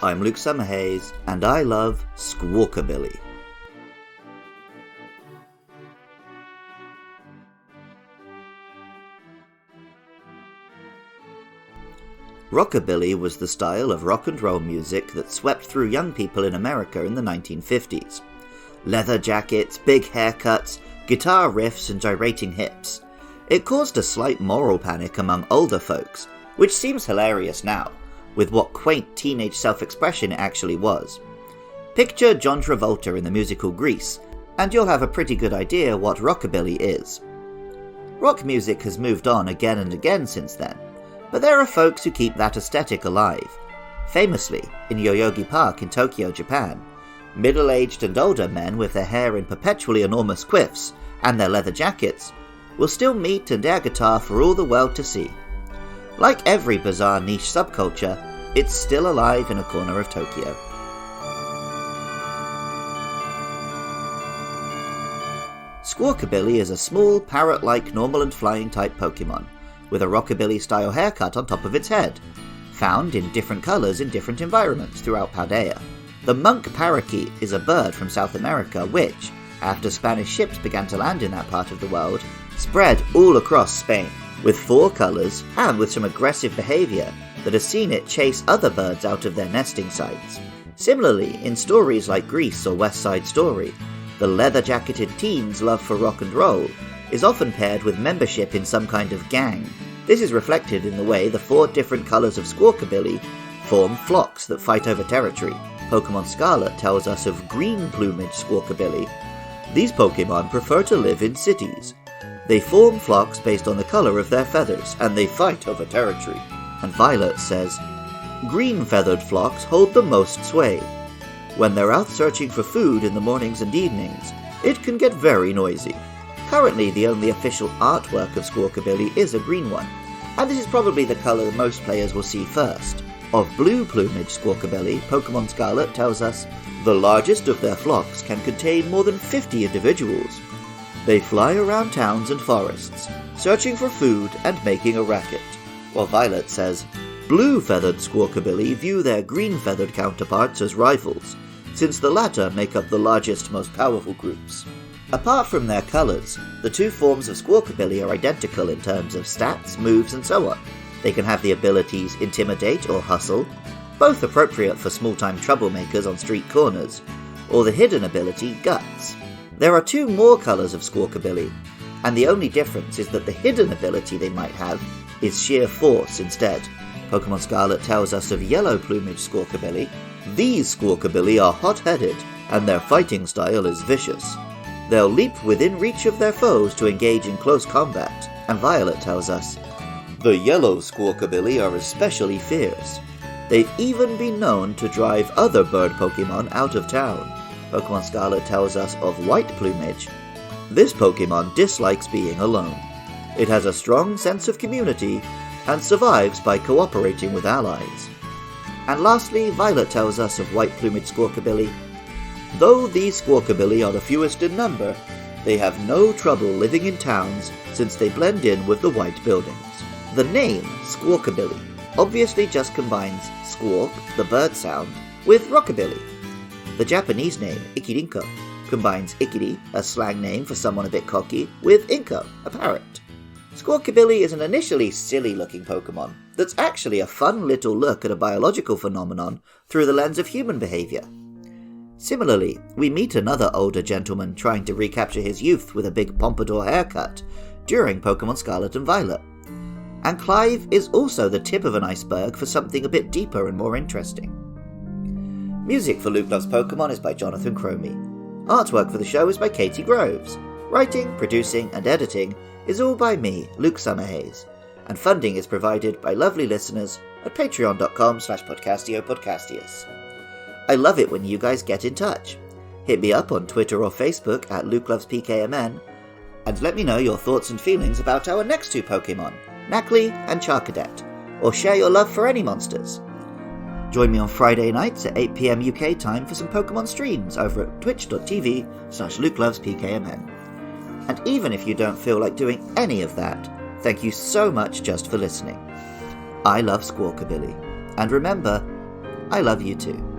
I'm Luke Summerhays, and I love Squawkabilly. Rockabilly was the style of rock and roll music that swept through young people in America in the 1950s. Leather jackets, big haircuts, guitar riffs and gyrating hips. It caused a slight moral panic among older folks, which seems hilarious now, with what quaint teenage self-expression it actually was. Picture John Travolta in the musical Grease, and you'll have a pretty good idea what Rockabilly is. Rock music has moved on again and again since then, but there are folks who keep that aesthetic alive. Famously, in Yoyogi Park in Tokyo, Japan, middle-aged and older men with their hair in perpetually enormous quiffs and their leather jackets will still meet and air guitar for all the world to see. Like every bizarre niche subculture, it's still alive in a corner of Tokyo. Squawkabilly is a small, parrot-like normal and flying type Pokémon, with a Rockabilly-style haircut on top of its head, found in different colours in different environments throughout Paldea. The monk parakeet is a bird from South America which, after Spanish ships began to land in that part of the world, spread all across Spain, with 4 colours and with some aggressive behaviour that has seen it chase other birds out of their nesting sites. Similarly, in stories like Grease or West Side Story, the leather-jacketed teen's love for rock and roll is often paired with membership in some kind of gang. This is reflected in the way the 4 different colours of Squawkabilly form flocks that fight over territory. Pokémon Scarlet tells us of green Plumage Squawkabilly. These Pokémon prefer to live in cities. They form flocks based on the colour of their feathers, and they fight over territory. And Violet says, green feathered flocks hold the most sway. When they're out searching for food in the mornings and evenings, it can get very noisy. Currently, the only official artwork of Squawkabilly is a green one, and this is probably the colour most players will see first. Of blue Plumage Squawkabilly, Pokémon Scarlet tells us, the largest of their flocks can contain more than 50 individuals. They fly around towns and forests, searching for food and making a racket, while Violet says, blue-feathered Squawkabilly view their green-feathered counterparts as rivals, since the latter make up the largest, most powerful groups. Apart from their colours, the 2 forms of Squawkabilly are identical in terms of stats, moves, and so on. They can have the abilities Intimidate or Hustle, both appropriate for small-time troublemakers on street corners, or the hidden ability Guts. There are 2 more colours of Squawkabilly, and the only difference is that the hidden ability they might have is Sheer Force instead. Pokémon Scarlet tells us of yellow Plumage Squawkabilly. These Squawkabilly are hot-headed, and their fighting style is vicious. They'll leap within reach of their foes to engage in close combat, and Violet tells us, the yellow Squawkabilly are especially fierce. They've even been known to drive other bird Pokémon out of town. Pokémon Scarlet tells us of white Plumage. This Pokémon dislikes being alone. It has a strong sense of community, and survives by cooperating with allies. And lastly, Violet tells us of white Plumage Squawkabilly. Though these Squawkabilly are the fewest in number, they have no trouble living in towns since they blend in with the white buildings. The name, Squawkabilly, obviously just combines squawk, the bird sound, with rockabilly. The Japanese name, Ikirinko, combines ikiri, a slang name for someone a bit cocky, with inko, a parrot. Squawkabilly is an initially silly-looking Pokémon that's actually a fun little look at a biological phenomenon through the lens of human behaviour. Similarly, we meet another older gentleman trying to recapture his youth with a big pompadour haircut during Pokémon Scarlet and Violet. And Clive is also the tip of an iceberg for something a bit deeper and more interesting. Music for Luke Loves Pokémon is by Jonathan Cromie. Artwork for the show is by Katie Groves. Writing, producing, and editing is all by me, Luke Summerhays, and funding is provided by lovely listeners at patreon.com/podcastiopodcastius. I love it when you guys get in touch. Hit me up on Twitter or Facebook at LukeLovesPKMN, and let me know your thoughts and feelings about our next 2 Pokemon, Knackley and Charcadet, or share your love for any monsters. Join me on Friday nights at 8 PM UK time for some Pokemon streams over at twitch.tv/LukeLovesPKMN. And even if you don't feel like doing any of that, thank you so much just for listening. I love Squawkabilly, and remember, I love you too.